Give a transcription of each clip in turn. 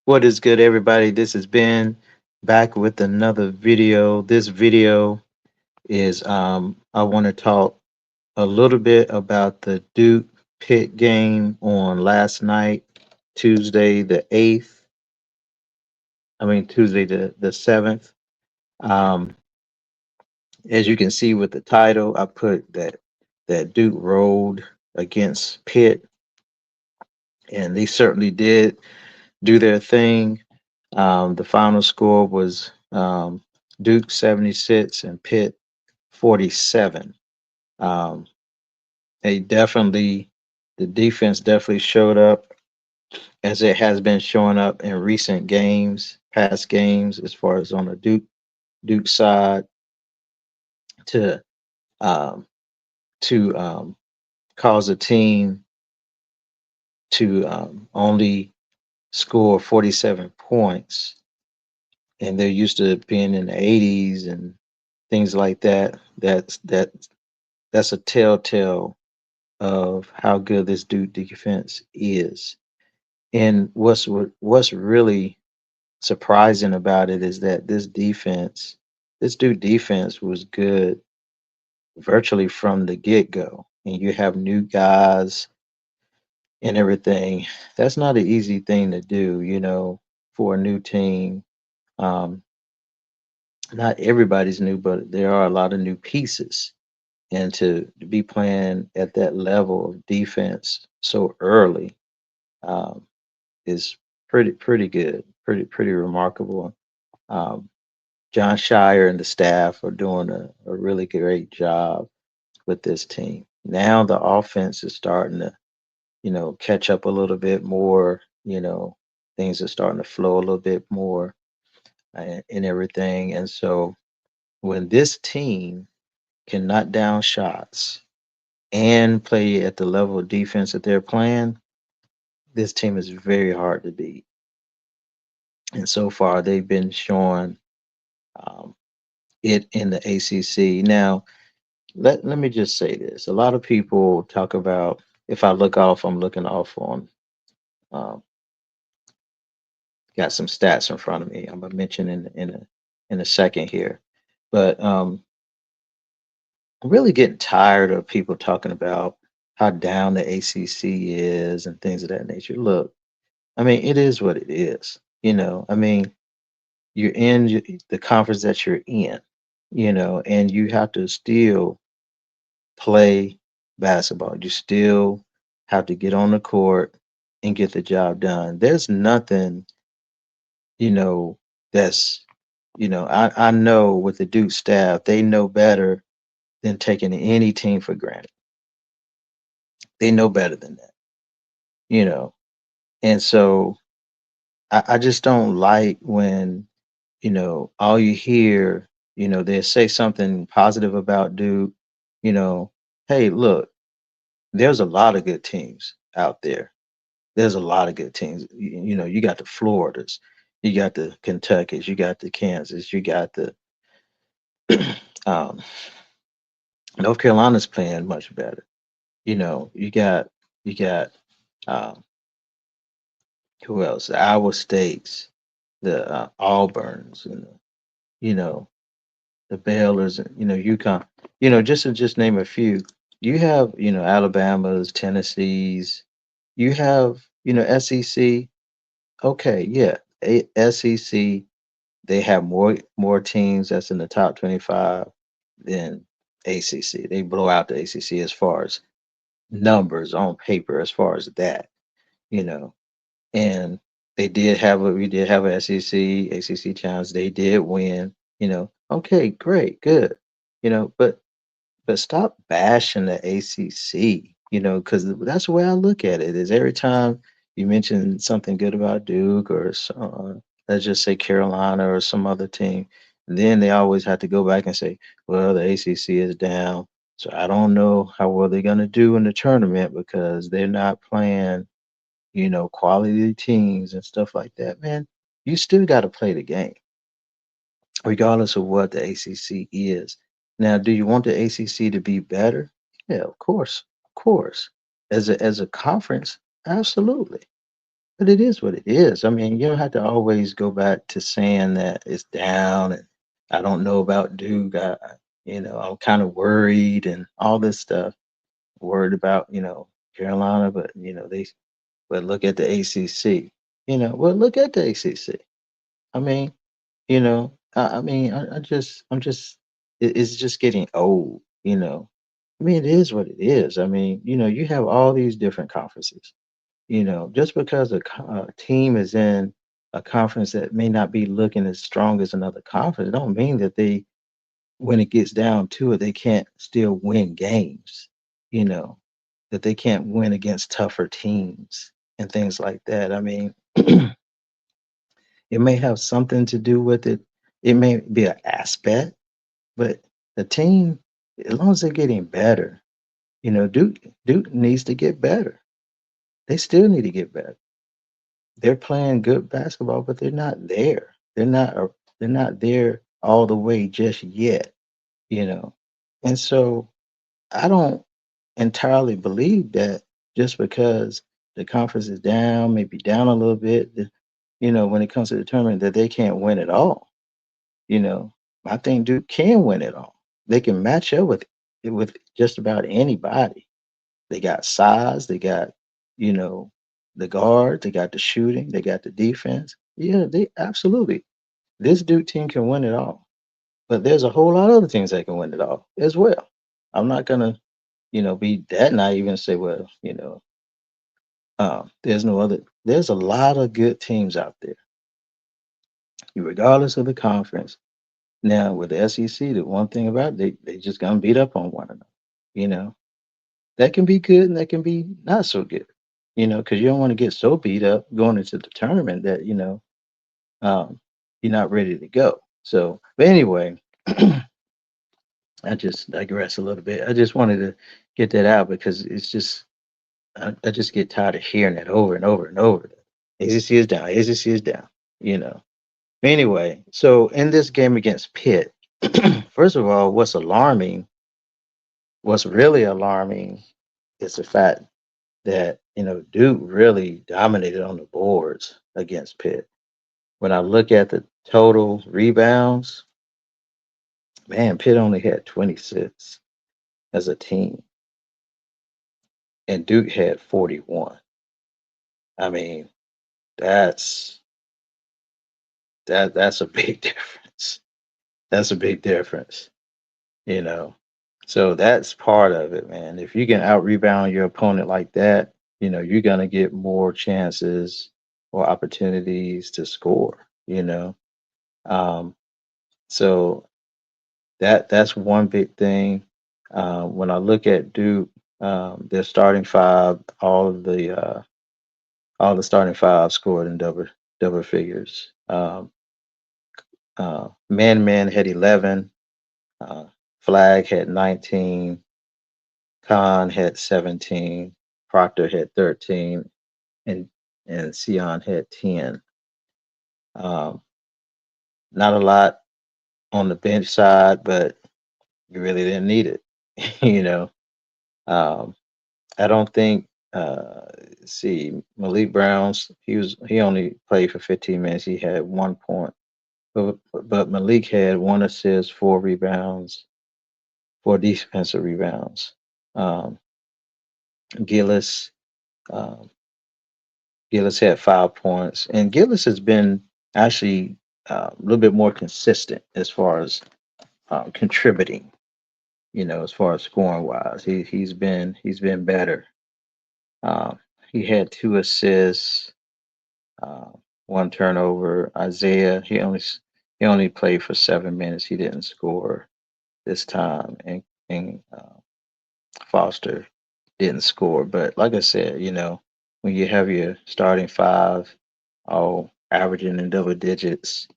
What is good, everybody? This has been back with another video. This video is I want to talk a little bit about the Duke Pitt game on last night, Tuesday the 8th. Tuesday the 7th. Um, as you can see with the title, I put that Duke rolled against Pitt, and they certainly did do their thing. The final score was Duke 76 and Pitt 47. Um, they definitely, the defense definitely showed up as it has been showing up in recent games, past games, as far as on the Duke side to um, to cause a team to only score 47 points, and they're used to being in the 80s and things like that. That's a telltale of how good this Duke defense is. And what's really surprising about it is that this Duke defense was good virtually from the get go. And you have new guys and everything. That's not an easy thing to do, for a new team. Um, Not everybody's new, but there are a lot of new pieces. And to be playing at that level of defense so early um, is pretty good, pretty remarkable. Um, Jon Scheyer and the staff are doing a really great job with this team. Now the offense is starting to, catch up a little bit more. Things are starting to flow a little bit more and everything. And so when this team can knock down shots and play at the level of defense that they're playing, this team is very hard to beat. And so far, they've been showing um, it in the ACC. Now, let me just say this: a lot of people talk about if I look off, I'm looking off on. Um, got some stats in front of me. I'm gonna mention in a second here, but I'm really getting tired of people talking about how down the ACC is and things of that nature. Look, it is what it is. You're in the conference that you're in, and you have to still play basketball. You still have to get on the court and get the job done. There's nothing, you know, that's, I know with the Duke staff, they know better than taking any team for granted. They know better than that, you know. And so I just don't like when, all you hear, they say something positive about Duke, you know, hey, look, there's a lot of good teams out there. There's a lot of good teams. You got the Floridas, you got the Kentuckys, you got the Kansas, you got the um, North Carolina's playing much better. You got um, who else? The Iowa States, the Auburns, and you know the Baylor's, and UConn. Just name a few. You have Alabama's, Tennessee's. You have SEC. Okay, yeah, SEC. They have more teams that's in the top 25 than ACC. They blow out the ACC as far as numbers on paper, as far as that, you know. And we did have a SEC, ACC challenge. They did win, Okay, great, good, but stop bashing the ACC, because that's the way I look at it. Is every time you mention something good about Duke or let's just say Carolina or some other team, then they always have to go back and say, well, the ACC is down. So I don't know how well they're going to do in the tournament because they're not playing, quality teams and stuff like that. Man, you still got to play the game regardless of what the ACC is. Now, do you want the ACC to be better? Yeah, of course, of course. As a conference, absolutely. But it is what it is. I mean, you don't have to always go back to saying that it's down and I don't know about Duke. I'm kind of worried and all this stuff. Worried about, Carolina, but but look at the ACC. Well, look at the ACC. I mean, it's just getting old. I mean, it is what it is. I mean, you have all these different conferences. Just because a team is in a conference that may not be looking as strong as another conference, it don't mean that when it gets down to it, they can't still win games. You know, that they can't win against tougher teams and things like that. I mean, it may have something to do with it. It may be an aspect, but the team, as long as they're getting better, Duke needs to get better. They still need to get better. They're playing good basketball, but they're not there. They're not there all the way just yet, you know. And so I don't entirely believe that just because the conference is down, maybe down a little bit, when it comes to the tournament, that they can't win it all. You know, I think Duke can win it all. They can match up with just about anybody. They got size, they got, you know, the guard, they got the shooting, they got the defense. Yeah, they absolutely. This Duke team can win it all. But there's a whole lot of other things that can win it all as well. I'm not gonna, be that naive and say, well, there's a lot of good teams out there, regardless of the conference. Now with the SEC, the one thing about it, they just gonna beat up on one another. You know, that can be good and that can be not so good. Because you don't want to get so beat up going into the tournament that um, you're not ready to go. So, but anyway, I just digress a little bit. I just wanted to get that out because it's just I just get tired of hearing that over and over and over. ACC is down. ACC is down. You know. Anyway, so in this game against Pitt, first of all, what's really alarming is the fact that Duke really dominated on the boards against Pitt. When I look at the total rebounds, man, Pitt only had 26 as a team, and Duke had 41. I mean, that's that's a big difference. That's a big difference, you know. So that's part of it, man. If you can out rebound your opponent like that, you're gonna get more chances or opportunities to score. Um, so that's one big thing. When I look at Duke, their starting five, all the starting five scored in double figures. Man had 11, uh, Flag had 19, Khan had 17, Proctor had 13, and Sion had 10. Um, Not a lot on the bench side, but you really didn't need it. you know, um, I don't think. See, Malik Brown's he only played for 15 minutes. He had 1 point, but Malik had 1 assist, 4 rebounds, 4 defensive rebounds. Um, Gillis, um, Gillis had 5 points, and Gillis has been actually a little bit more consistent as far as contributing. As far as scoring wise, he's been better. Um, he had 2 assists, uh, 1 turnover. Isaiah, he only played for 7 minutes. He didn't score this time, and Foster didn't score. But like I said, when you have your starting five all averaging in double digits,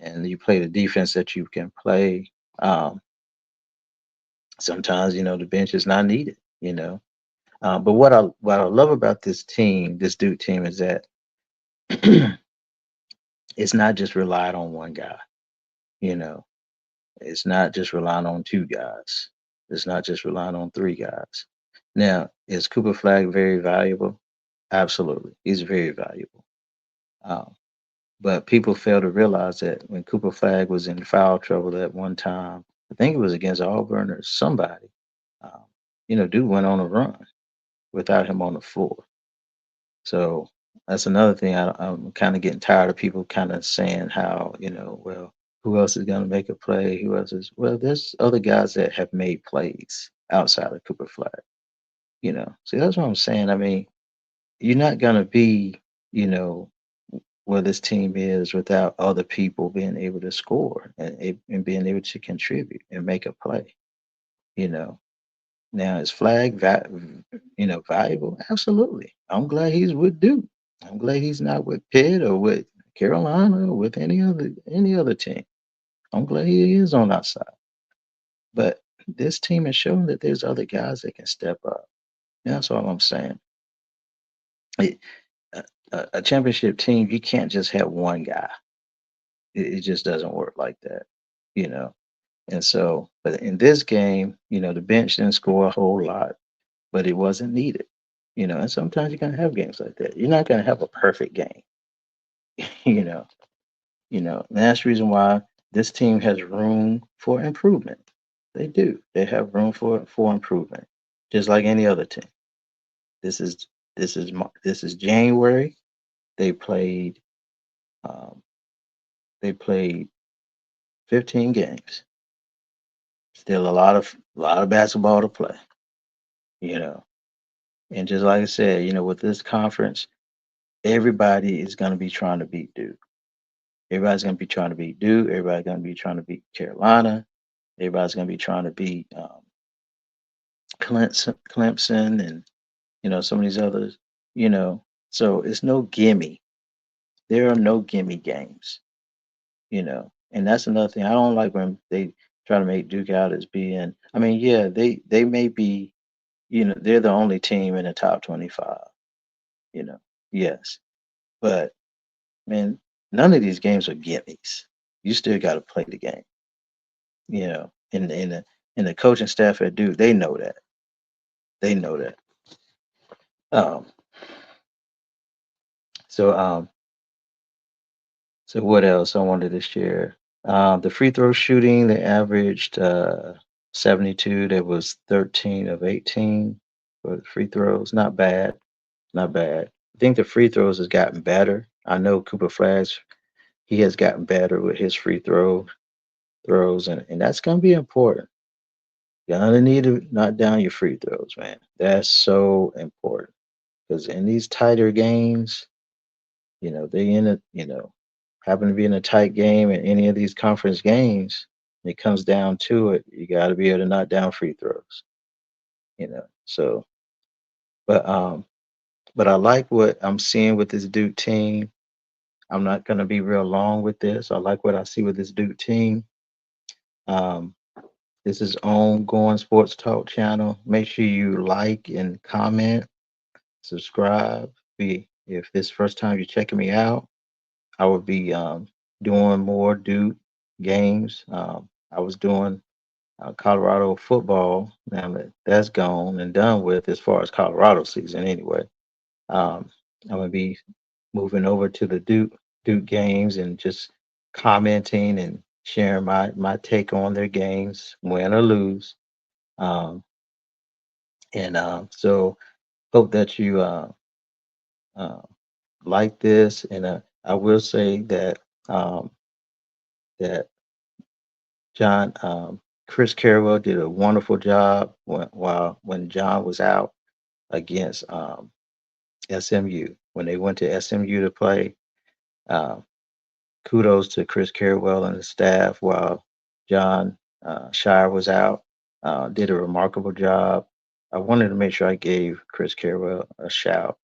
and you play the defense that you can play, sometimes the bench is not needed. But what I love about this team, this Duke team, is that it's not just relied on one guy. You know, it's not just relying on 2 guys. It's not just relying on 3 guys. Now, is Cooper Flag very valuable? Absolutely. He's very valuable. Um, but people fail to realize that when Cooper Flag was in foul trouble at one time, I think it was against Auburn or somebody, um, Duke went on a run without him on the floor. So that's another thing. I'm kind of getting tired of people kind of saying how, well, who else is going to make a play? Who else is, well, there's other guys that have made plays outside of Cooper Flag. See, that's what I'm saying. I mean, you're not going to be, you know, where this team is without other people being able to score and being able to contribute and make a play. You know, now is valuable? Absolutely. I'm glad he's with Duke. I'm glad he's not with Pitt or with Carolina or with any other team. I'm glad he is on our side. But this team has shown that there's other guys that can step up. That's all I'm saying. It, a championship team, you can't just have one guy. It just doesn't work like that, you know. And so, but in this game, the bench didn't score a whole lot, but it wasn't needed. And sometimes you're gonna have games like that. You're not gonna have a perfect game, you know. And that's the reason why this team has room for improvement. They do. They have room for improvement, just like any other team. This is this is January. They played um, they played 15 games. Still a lot of basketball to play. You know, and just like I said, with this conference, everybody is going to be trying to beat Duke. Everybody's going to be trying to beat Duke. Everybody's going to be trying to beat Carolina. Everybody's going to be trying to beat Clemson, and some of these others. You know, so it's no gimme. There are no gimme games. And that's another thing I don't like when they try to make Duke out as being. I mean, yeah, they may be. They're the only team in the top 25. You know, yes, but man, none of these games are gimmies. You still got to play the game. And the coaching staff at Duke, they know that. They know that. Um, so so what else I wanted to share? The free throw shooting, they averaged 72. That was 13 of 18 for the free throws. Not bad. Not bad. I think the free throws has gotten better. I know Cooper Flash, he has gotten better with his free throws, and that's gonna be important. You're gonna need to knock down your free throws, man. That's so important because in these tighter games, they in a happen to be in a tight game in any of these conference games. When it comes down to it, you got to be able to knock down free throws. So, but I like what I'm seeing with this Duke team. I'm not gonna be real long with this. I like what I see with this Duke team. Um, This is Ongoing Sports Talk channel. Make sure you like and comment, subscribe. If this is the first time you're checking me out, I will be doing more Duke games. I was doing Colorado football. Now that that's gone and done with as far as Colorado season anyway. Um, I'm gonna be moving over to the Duke games and just commenting and sharing my take on their games, win or lose. Um, and so hope that you uh, like this. And I will say um, that John Chris Carroll did a wonderful job when John was out against SMU when they went to SMU to play. Um, Kudos to Chris Carrawell and the staff while Jon Scheyer was out. Did a remarkable job. I wanted to make sure I gave Chris Carrawell a shout,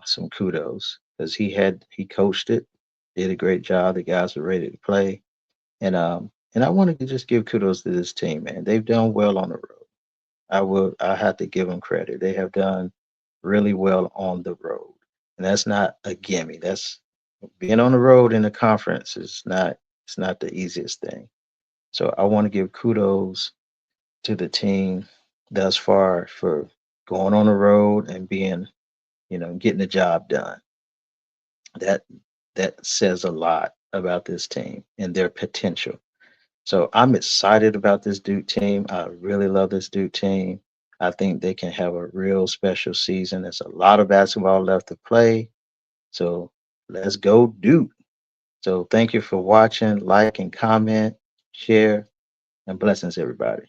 some kudos because he coached it, did a great job. The guys were ready to play, and I wanted to just give kudos to this team, man. They've done well on the road. I have to give them credit. They have done really well on the road. And that's not a gimme. That's being on the road in the conference is not it's not the easiest thing. So I want to give kudos to the team thus far for going on the road and being getting the job done. That that says a lot about this team and their potential. So I'm excited about this Duke team. I really love this Duke team. I think they can have a real special season. There's a lot of basketball left to play. So let's go Duke. So thank you for watching. Like and comment, share, and blessings, everybody.